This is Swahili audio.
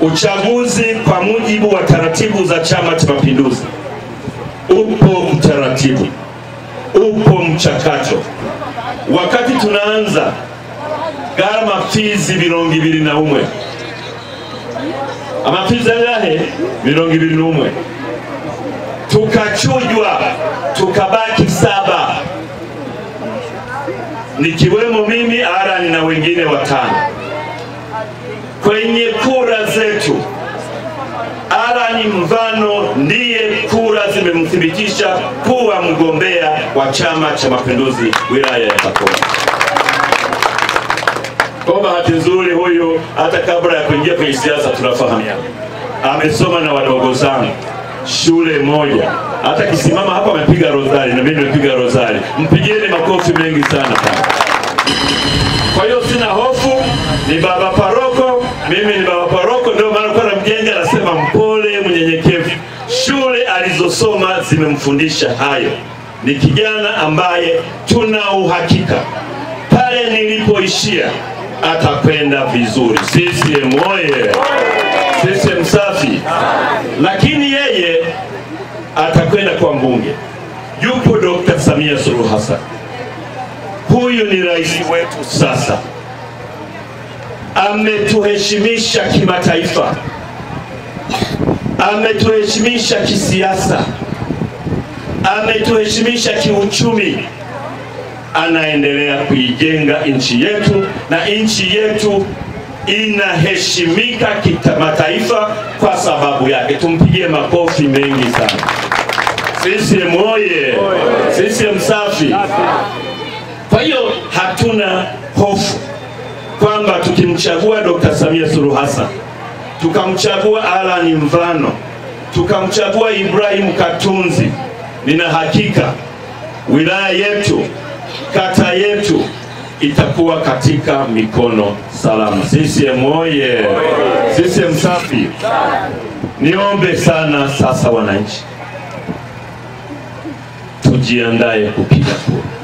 Uchaguzi kwa mujibu wa taratibu za Chama cha Mapinduzi upo mtaratibu, upo mchakato. Wakati tunaanza gharama fizi 2021 amafizi yahe 2021 tukachujwa tukabaki 7, nikiwemo mimi, Arani na wengine 5. Kwenye kura zetu Arani Mvano ndiye kura zimemthibitisha kuwa mgombea wa Chama cha Mapinduzi wilaya ya Kakonko. Kwa bahati nzuri huyu hata kabla ya kuingia kwenye siasa tunafahamiana. Amesoma na wadogo zangu shule moja. Hata kisimama hapa amepiga rozari na mimi nimepiga rozari. Mpigieni makofi mengi sana pale. Kwa hiyo sina hofu, ni baba paroko, mimi ni baba paroko, ndio maana kwa Mjenga anasema mpole, mnyenyekevu. Shule alizosoma zimemfundisha hayo. Ni kijana ambaye tuna uhakika pale nilipoishia atakwenda vizuri. CCM oye! CCM safi! Lakini yeye atakwenda kwa mbunge. Yupo Dr. Samia Suluhu Hassan. Huyu ni rais wetu sasa. Ametuheshimisha kimataifa. Ametuheshimisha kisiasa. Ametuheshimisha kiuchumi. Anaendelea kuijenga nchi yetu na nchi yetu inaheshimika kimataifa kwa sababu yake. Tumpigie makofi mengi sana. CCM oye! CCM safi! Kwa hiyo hatuna hofu kwamba tukimchagua Dr. Samia Suluhu Hassan, tukamchagua Arani Mvano, tukamchagua Ibrahim Katunzi, nina hakika wilaya yetu, kata yetu itakuwa katika mikono salama. CCM oye! CCM safi! Niombe sana sasa wananchi, tujiandae kupiga kura.